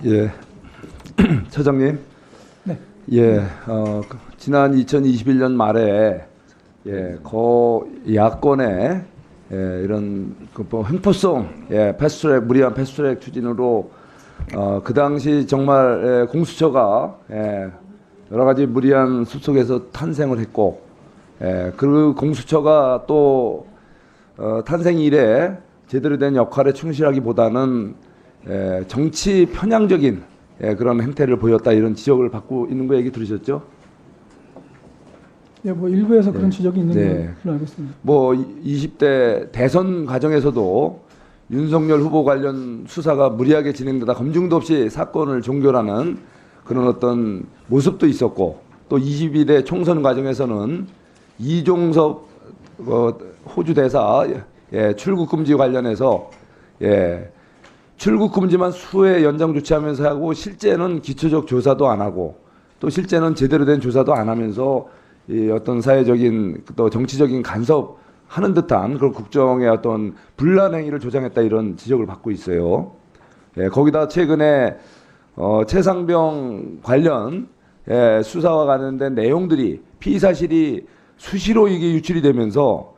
예, 처장님. 네. 예, 지난 2021년 말에 야권의 이런 뭐 횡포성 패스트트랙 무리한 패스트트랙 추진으로 그 당시 정말 공수처가 여러 가지 무리한 숲속에서 탄생을 했고 그 공수처가 또 탄생 이래 제대로 된 역할에 충실하기보다는 정치 편향적인 그런 행태를 보였다 이런 지적을 받고 있는 거 얘기 들으셨죠? 네, 뭐 일부에서 그런 지적이 있는 걸로 알고 있습니다. 뭐 20대 대선 과정에서도 윤석열 후보 관련 수사가 무리하게 진행되다 검증도 없이 사건을 종결하는 그런 어떤 모습도 있었고, 또 22대 총선 과정에서는 이종섭 호주 대사 출국 금지 관련해서 출국 금지만 수회 연장 조치하면서 하고 실제는 기초적 조사도 안 하고 또 실제는 제대로 된 조사도 안 하면서 이 어떤 사회적인 또 정치적인 간섭하는 듯한 그런 국정의 어떤 분란 행위를 조장했다 이런 지적을 받고 있어요. 거기다 최근에 최상병 관련 수사와 관련된 내용들이 피의 사실이 수시로 이게 유출이 되면서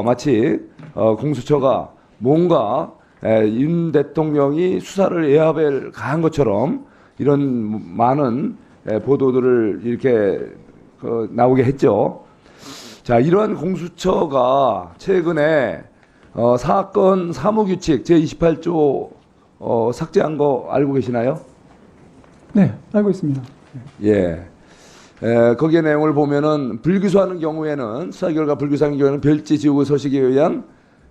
마치 공수처가 뭔가 윤 대통령이 수사를 예하벨 가한 것처럼 이런 많은 보도들을 이렇게 나오게 했죠. 자, 이러한 공수처가 최근에 사건 사무규칙 제28조 삭제한 거 알고 계시나요? 네, 알고 있습니다. 예. 거기에 내용을 보면은 불기소하는 경우에는 수사 결과 불기소하는 경우에는 별지 지우고 서식에 의한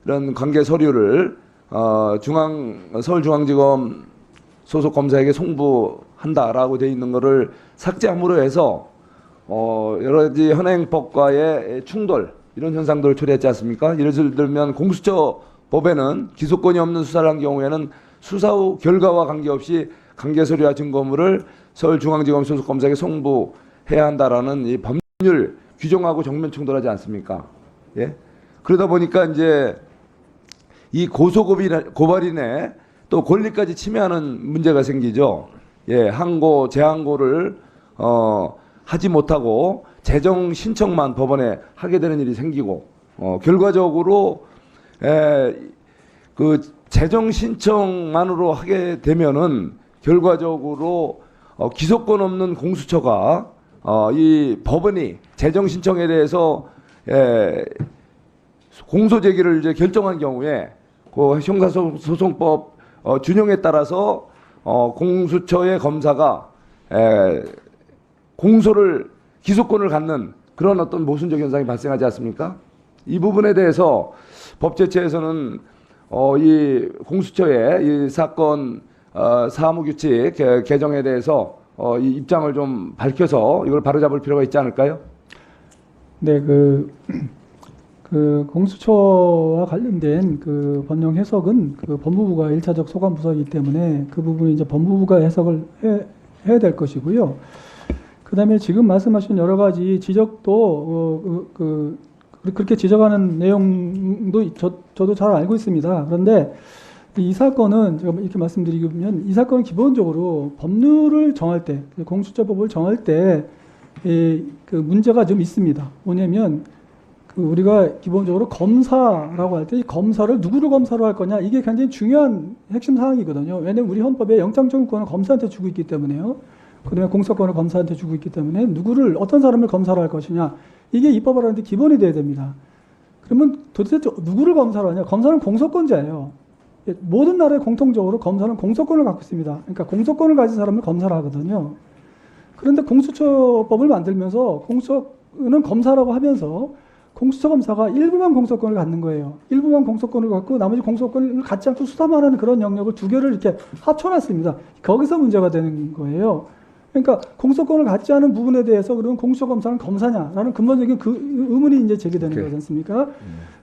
이런 관계 서류를 서울중앙지검 소속 검사에게 송부한다라고 되어 있는 것을 삭제함으로 해서 여러 가지 현행법과의 충돌 이런 현상들을 초래했지 않습니까? 예를 들면 공수처 법에는 기소권이 없는 수사를 한 경우에는 수사 후 결과와 관계없이 관계 서류와 증거물을 서울중앙지검 소속 검사에게 송부해야 한다라는 이 법률 규정하고 정면 충돌하지 않습니까? 예? 그러다 보니까 이제 이 고발인의 또 권리까지 침해하는 문제가 생기죠. 항고, 재항고를 하지 못하고 재정 신청만 법원에 하게 되는 일이 생기고 결과적으로 그 재정 신청만으로 하게 되면은 결과적으로 기소권 없는 공수처가 이 법원이 재정 신청에 대해서 공소 제기를 이제 결정한 경우에 그 형사소송법 준용에 따라서 공수처의 검사가 공소를 기소권을 갖는 그런 어떤 모순적 현상이 발생하지 않습니까? 이 부분에 대해서 법제처에서는 이 공수처의 이 사건 사무규칙 개정에 대해서 이 입장을 좀 밝혀서 이걸 바로잡을 필요가 있지 않을까요? 네, 그 공수처와 관련된 그 법령 해석은 그 법무부가 1차적 소관 부서이기 때문에 그 부분은 이제 법무부가 해석을 해야 될 것이고요. 그다음에 지금 말씀하신 여러 가지 지적도 그렇게 지적하는 내용도 저도 잘 알고 있습니다. 그런데 이 사건은 제가 이렇게 말씀드리면 이 사건은 기본적으로 법률을 정할 때 공수처법을 정할 때 그 문제가 좀 있습니다. 뭐냐면 우리가 기본적으로 검사라고 할 때 이 검사를 누구를 검사로 할 거냐 이게 굉장히 중요한 핵심 사항이거든요. 왜냐하면 우리 헌법에 영장청구권을 검사한테 주고 있기 때문에요. 그다음에 공소권을 검사한테 주고 있기 때문에 어떤 사람을 검사로 할 것이냐 이게 입법을 하는데 기본이 돼야 됩니다. 그러면 도대체 누구를 검사로 하냐? 검사는 공소권자예요. 모든 나라에 공통적으로 검사는 공소권을 갖고 있습니다. 그러니까 공소권을 가진 사람을 검사를 하거든요. 그런데 공수처법을 만들면서 공수처는 검사라고 하면서 공수처 검사가 일부만 공소권을 갖는 거예요. 일부만 공소권을 갖고 나머지 공소권을 갖지 않고 수사만 하는 그런 영역을 두 개를 이렇게 합쳐놨습니다. 거기서 문제가 되는 거예요. 그러니까 공소권을 갖지 않은 부분에 대해서 그러면 공수처 검사는 검사냐라는 근본적인 그 의문이 이제 제기되는 거지 않습니까?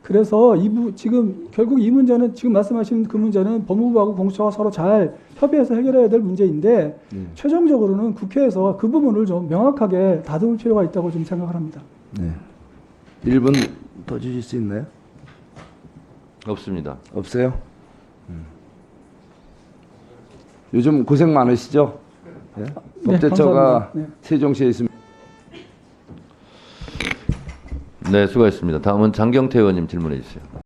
그래서 지금 결국 이 문제는 지금 말씀하신 그 문제는 법무부하고 공수처가 서로 잘 협의해서 해결해야 될 문제인데 최종적으로는 국회에서 그 부분을 좀 명확하게 다듬을 필요가 있다고 좀 생각을 합니다. 네. 1분 더 주실 수 있나요? 없습니다. 없어요? 요즘 고생 많으시죠? 예? 네, 법제처가 감사합니다. 네. 세종시에 있습니다. 네, 수고하셨습니다. 다음은 장경태 의원님 질문해 주세요.